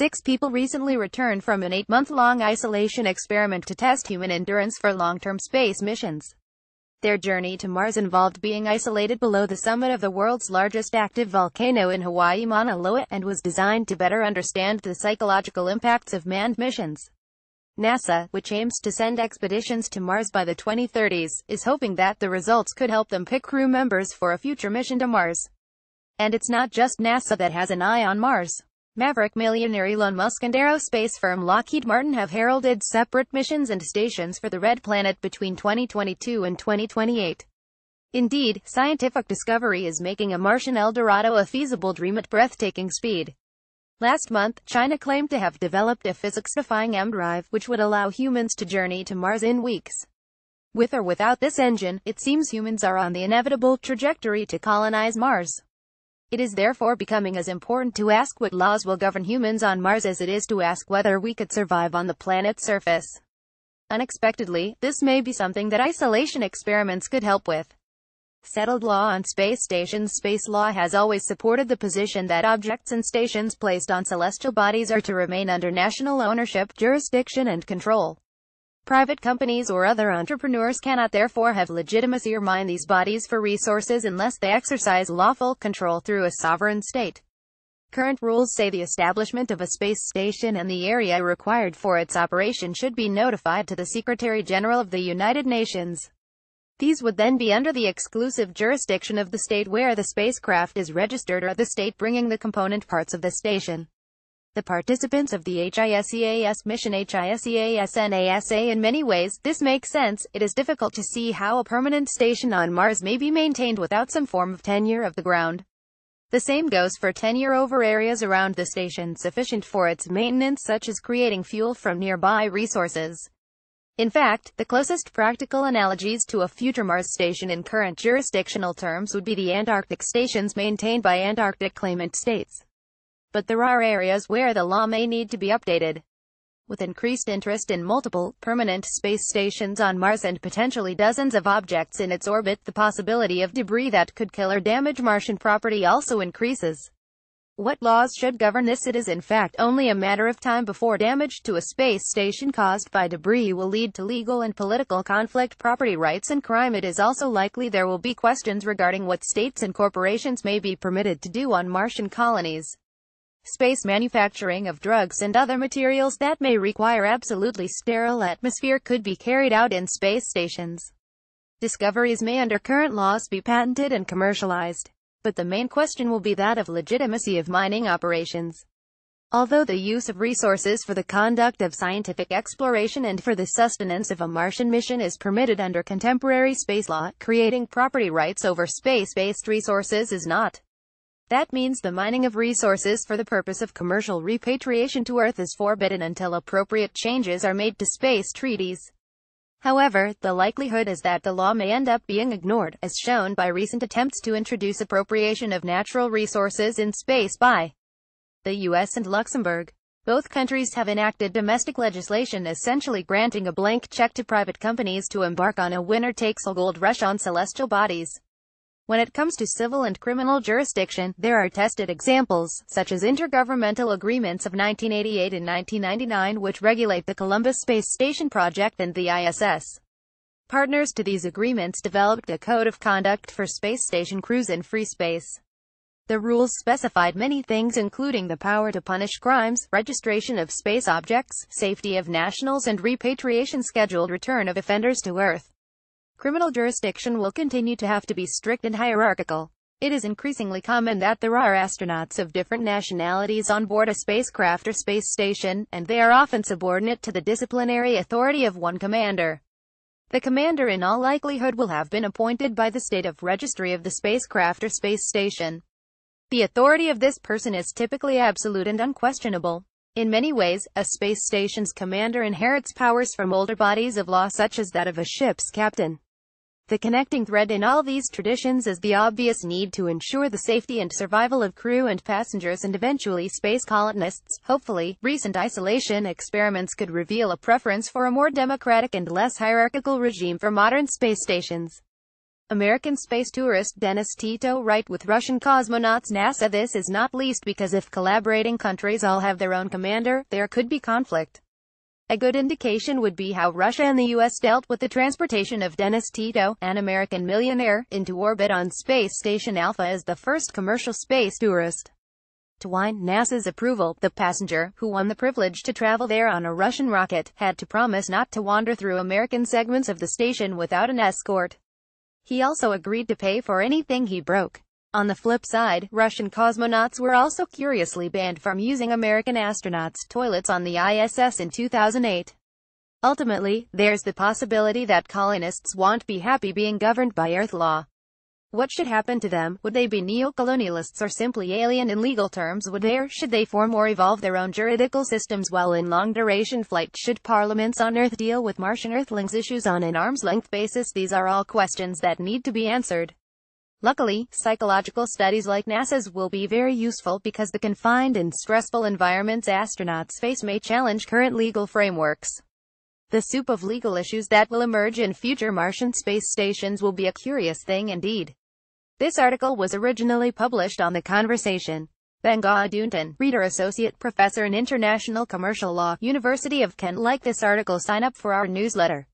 6 people recently returned from an 8-month-long isolation experiment to test human endurance for long-term space missions. Their journey to Mars involved being isolated below the summit of the world's largest active volcano in Hawaii, Mauna Loa, and was designed to better understand the psychological impacts of manned missions. NASA, which aims to send expeditions to Mars by the 2030s, is hoping that the results could help them pick crew members for a future mission to Mars. And it's not just NASA that has an eye on Mars. Maverick millionaire Elon Musk and aerospace firm Lockheed Martin have heralded separate missions and stations for the Red Planet between 2022 and 2028. Indeed, scientific discovery is making a Martian El Dorado a feasible dream at breathtaking speed. Last month, China claimed to have developed a physics-defying M-drive, which would allow humans to journey to Mars in weeks. With or without this engine, it seems humans are on the inevitable trajectory to colonize Mars. It is therefore becoming as important to ask what laws will govern humans on Mars as it is to ask whether we could survive on the planet's surface. Unexpectedly, this may be something that isolation experiments could help with. Settled law on space stations. Space law has always supported the position that objects and stations placed on celestial bodies are to remain under national ownership, jurisdiction and control. Private companies or other entrepreneurs cannot therefore have legitimacy or mine these bodies for resources unless they exercise lawful control through a sovereign state. Current rules say the establishment of a space station and the area required for its operation should be notified to the Secretary General of the United Nations. These would then be under the exclusive jurisdiction of the state where the spacecraft is registered or the state bringing the component parts of the station. The participants of the HISEAS mission HISEAS-NASA. In many ways, this makes sense. It is difficult to see how a permanent station on Mars may be maintained without some form of tenure of the ground. The same goes for tenure over areas around the station sufficient for its maintenance, such as creating fuel from nearby resources. In fact, the closest practical analogies to a future Mars station in current jurisdictional terms would be the Antarctic stations maintained by Antarctic claimant states. But there are areas where the law may need to be updated. With increased interest in multiple, permanent space stations on Mars and potentially dozens of objects in its orbit, the possibility of debris that could kill or damage Martian property also increases. What laws should govern this? It is in fact only a matter of time before damage to a space station caused by debris will lead to legal and political conflict, property rights and crime. It is also likely there will be questions regarding what states and corporations may be permitted to do on Martian colonies. Space manufacturing of drugs and other materials that may require absolutely sterile atmosphere could be carried out in space stations. Discoveries may under current laws be patented and commercialized. But the main question will be that of legitimacy of mining operations. Although the use of resources for the conduct of scientific exploration and for the sustenance of a Martian mission is permitted under contemporary space law, creating property rights over space-based resources is not. That means the mining of resources for the purpose of commercial repatriation to Earth is forbidden until appropriate changes are made to space treaties. However, the likelihood is that the law may end up being ignored, as shown by recent attempts to introduce appropriation of natural resources in space by the US and Luxembourg. Both countries have enacted domestic legislation essentially granting a blank check to private companies to embark on a winner-takes-all gold rush on celestial bodies. When it comes to civil and criminal jurisdiction, there are tested examples, such as intergovernmental agreements of 1988 and 1999 which regulate the Columbus Space Station project and the ISS. Partners to these agreements developed a code of conduct for space station crews in free space. The rules specified many things including the power to punish crimes, registration of space objects, safety of nationals and repatriation scheduled return of offenders to Earth. Criminal jurisdiction will continue to have to be strict and hierarchical. It is increasingly common that there are astronauts of different nationalities on board a spacecraft or space station, and they are often subordinate to the disciplinary authority of one commander. The commander in all likelihood will have been appointed by the state of registry of the spacecraft or space station. The authority of this person is typically absolute and unquestionable. In many ways, a space station's commander inherits powers from older bodies of law such as that of a ship's captain. The connecting thread in all these traditions is the obvious need to ensure the safety and survival of crew and passengers and eventually space colonists. Hopefully, recent isolation experiments could reveal a preference for a more democratic and less hierarchical regime for modern space stations. American space tourist Dennis Tito write with Russian cosmonauts NASA. This is not least because if collaborating countries all have their own commander, there could be conflict. A good indication would be how Russia and the US dealt with the transportation of Dennis Tito, an American millionaire, into orbit on Space Station Alpha as the first commercial space tourist. To win NASA's approval, the passenger, who won the privilege to travel there on a Russian rocket, had to promise not to wander through American segments of the station without an escort. He also agreed to pay for anything he broke. On the flip side, Russian cosmonauts were also curiously banned from using American astronauts' toilets on the ISS in 2008. Ultimately, there's the possibility that colonists won't be happy being governed by Earth law. What should happen to them? Would they be neo-colonialists or simply alien in legal terms? Should they form or evolve their own juridical systems while in long-duration flight? Should parliaments on Earth deal with Martian Earthlings issues on an arm's-length basis? These are all questions that need to be answered. Luckily, psychological studies like NASA's will be very useful because the confined and stressful environments astronauts face may challenge current legal frameworks. The soup of legal issues that will emerge in future Martian space stations will be a curious thing indeed. This article was originally published on The Conversation. Benga Dunton, Reader Associate Professor in International Commercial Law, University of Kent. Like this article, sign up for our newsletter.